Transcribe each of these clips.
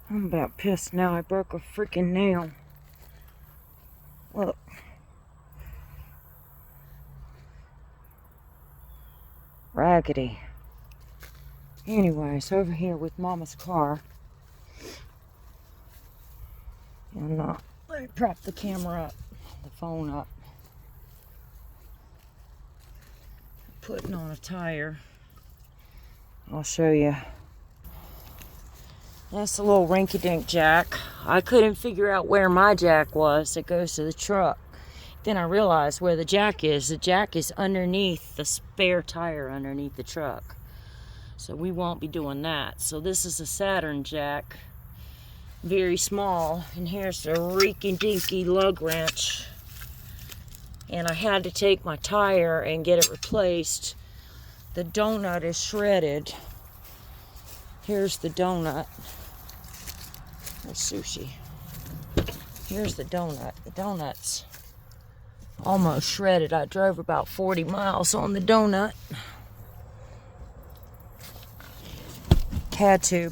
I'm about pissed now. I broke a freaking nail. Look. Raggedy. Anyways, over here with Mama's car. And let me prop the camera up, the phone up. Putting on a tire. I'll show you. That's a little rinky-dink jack. I couldn't figure out where my jack was. It goes to the truck. Then I realized where the jack is. The jack is underneath the spare tire underneath the truck. So we won't be doing that. So this is a Saturn jack. Very small. And here's the rinky-dinky lug wrench. And I had to take my tire and get it replaced. The donut is shredded. Here's the donut. There's sushi. Here's the donut. The donut's almost shredded. I drove about 40 miles on the donut. Had to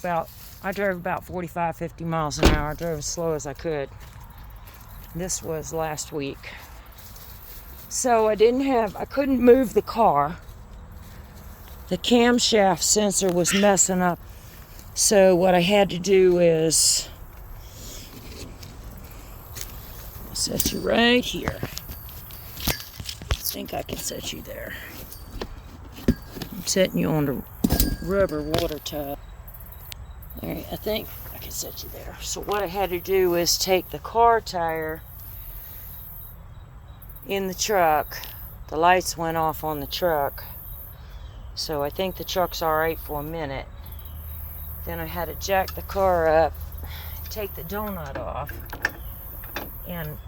I drove about 45, 50 miles an hour. I drove as slow as I could. This was last week. So I couldn't move the car. The camshaft sensor was messing up. So what I had to do is I'll set you right here. I think I can set you there. I'm setting you on the rubber water tub. There, I think I can set you there. So what I had to do is take the car tire in the truck. The lights went off on the truck. So I think the truck's alright for a minute. Then I had to jack the car up, take the donut off, and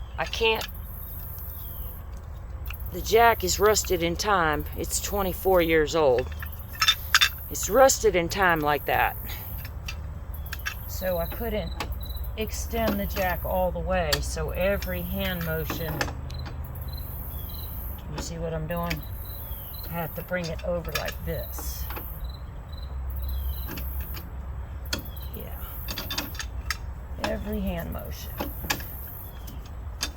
the jack is rusted in time. It's 24 years old. It's rusted in time like that. So I couldn't extend the jack all the way, so every hand motion, can you see what I'm doing? I have to bring it over like this. Every hand motion.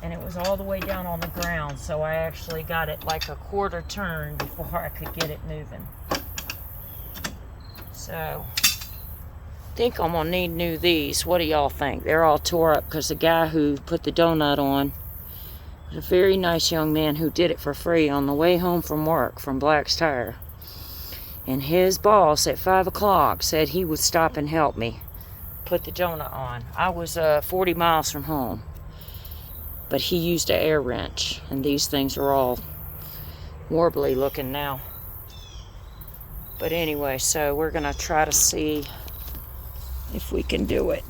And it was all the way down on the ground, so I actually got it like a quarter turn before I could get it moving. So, I think I'm gonna need new these. What do y'all think? They're all tore up because the guy who put the donut on was a very nice young man who did it for free on the way home from work from Black's Tire. And his boss at 5 o'clock said he would stop and help me put the donut on. I was 40 miles from home, but he used an air wrench, and these things are all warbly looking now. But anyway, so we're gonna try to see if we can do it.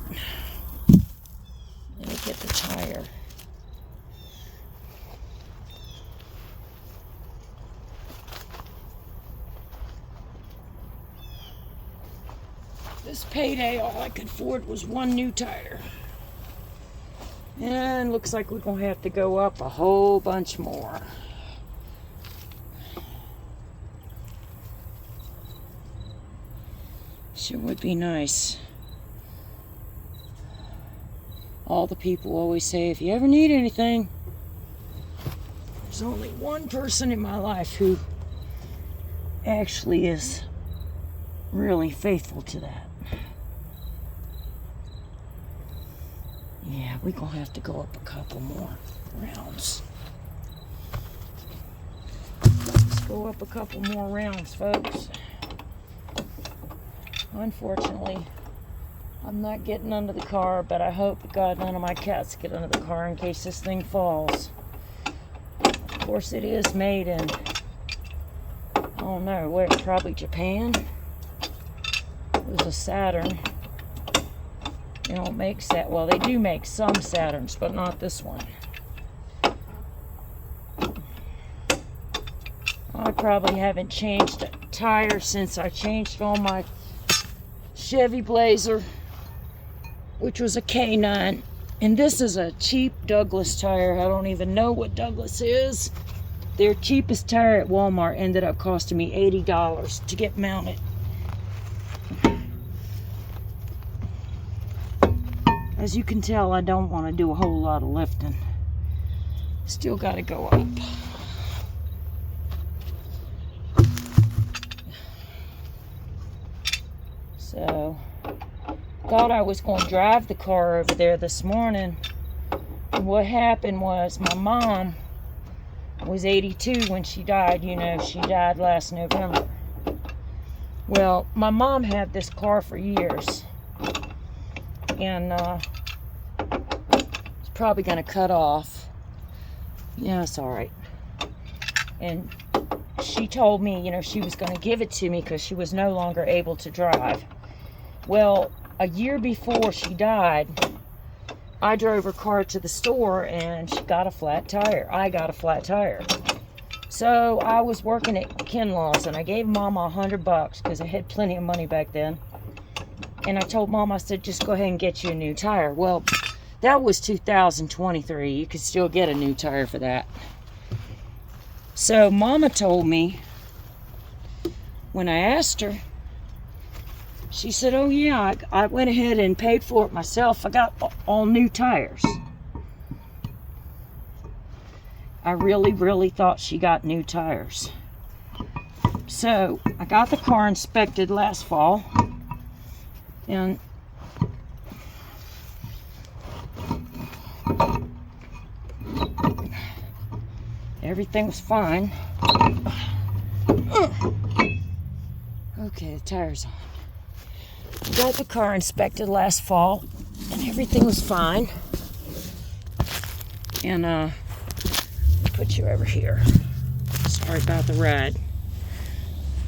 Let me get the tire. This payday, all I could afford was one new tire. And looks like we're gonna have to go up a whole bunch more. Sure would be nice. All the people always say, if you ever need anything, there's only one person in my life who actually is really faithful to that. Yeah, we're gonna have to go up a couple more rounds. Let's go up a couple more rounds, folks. Unfortunately, I'm not getting under the car, but I hope to God none of my cats get under the car in case this thing falls. Of course, it is made in, I don't know, where, probably Japan. It was a Saturn. They don't make well, they do make some Saturns, but not this one. I probably haven't changed a tire since I changed on my Chevy Blazer, which was a K9. And this is a cheap Douglas tire. I don't even know what Douglas is. Their cheapest tire at Walmart ended up costing me $80 to get mounted. As you can tell, I don't want to do a whole lot of lifting. Still got to go up. So, thought I was going to drive the car over there this morning. And what happened was my mom was 82 when she died. You know, she died last November. Well, my mom had this car for years. And it's probably going to cut off. Yeah, it's alright. And she told me, you know, she was going to give it to me because she was no longer able to drive. Well, a year before she died, I drove her car to the store and she got a flat tire. I got a flat tire. So I was working at Kinlaw's and I gave Mama $100 because I had plenty of money back then. And I told Mom, I said, just go ahead and get you a new tire. Well, that was 2023. You could still get a new tire for that. So Mama told me, when I asked her, she said, oh yeah, I went ahead and paid for it myself. I got all new tires. I really, really thought she got new tires. So I got the car inspected last fall. And everything was fine. Okay, the tire's on. Got the car inspected last fall and everything was fine. And put you over here. Sorry about the ride.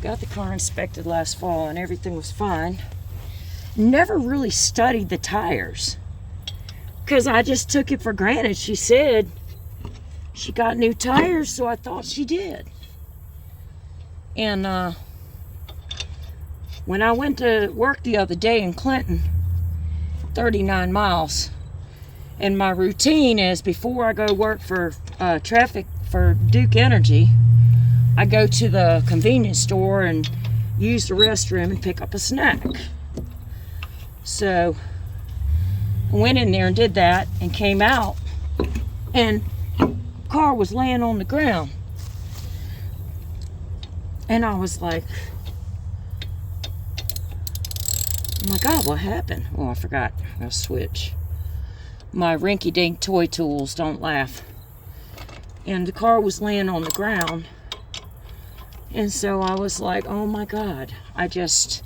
Got the car inspected last fall and everything was fine. Never really studied the tires because I just took it for granted. She said she got new tires, so I thought she did. And when I went to work the other day in Clinton, 39 miles, and my routine is before I go work for traffic for Duke Energy, I go to the convenience store and use the restroom and pick up a snack. So I went in there and did that and came out and the car was laying on the ground. And I was like, oh my God, what happened? Oh, I forgot. I'll switch. My rinky-dink toy tools don't laugh. And the car was laying on the ground. And so I was like, oh my God, I just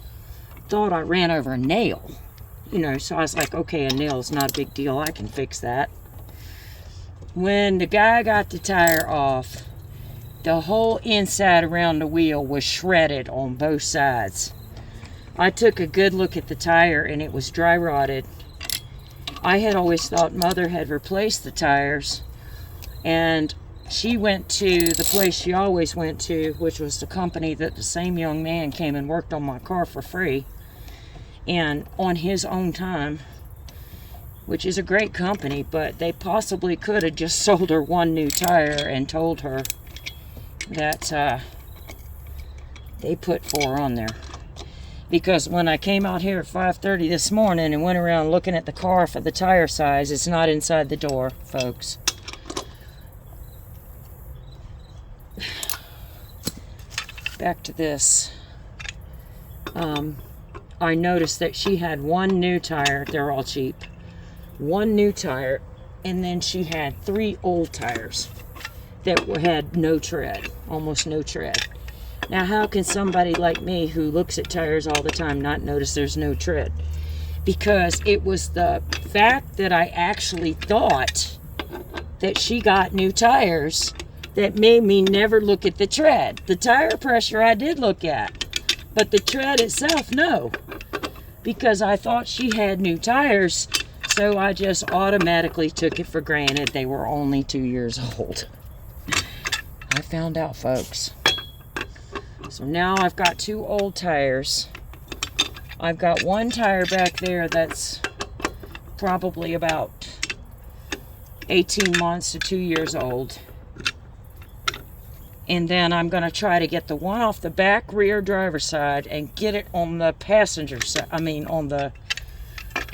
thought I ran over a nail. You know, so I was like, okay, a nail's not a big deal. I can fix that. When the guy got the tire off, the whole inside around the wheel was shredded on both sides. I took a good look at the tire and it was dry rotted. I had always thought Mother had replaced the tires, and she went to the place she always went to, which was the company that the same young man came and worked on my car for free and on his own time, which is a great company, but they possibly could have just sold her one new tire and told her that they put 4 on there. Because when I came out here at 5:30 this morning and went around looking at the car for the tire size, it's not inside the door, folks. Back to this. I noticed that she had one new tire. They're all cheap. One new tire, and then she had 3 old tires that had no tread, almost no tread. Now, how can somebody like me who looks at tires all the time not notice there's no tread? Because it was the fact that I actually thought that she got new tires that made me never look at the tread. The tire pressure I did look at, but the tread itself, no. Because I thought she had new tires, so I just automatically took it for granted they were only 2 years old. I found out, folks. So now I've got 2 old tires. I've got one tire back there that's probably about 18 months to 2 years old. And then I'm going to try to get the one off the back rear driver's side and get it on the passenger side, on the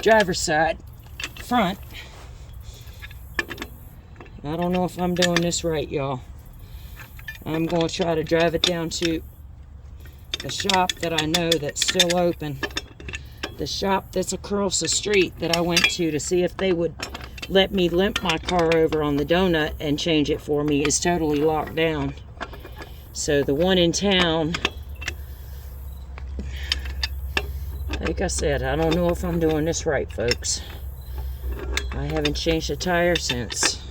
driver's side front. I don't know if I'm doing this right, y'all. I'm going to try to drive it down to the shop that I know that's still open. The shop that's across the street that I went to see if they would let me limp my car over on the donut and change it for me is totally locked down. So the one in town, like I said, I don't know if I'm doing this right, folks. I haven't changed a tire since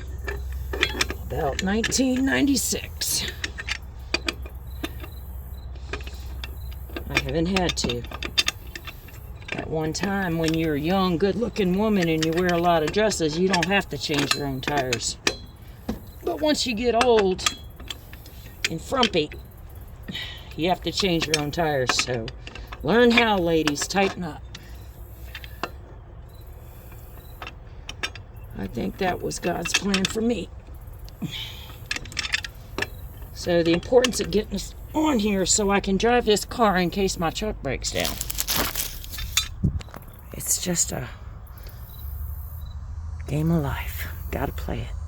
about 1996. I haven't had to. At one time, when you're a young, good-looking woman and you wear a lot of dresses, you don't have to change your own tires. But once you get old and frumpy, you have to change your own tires. So learn how, ladies. Tighten up. I think that was God's plan for me. So the importance of getting this on here so I can drive this car in case my truck breaks down. It's just a game of life. Gotta play it.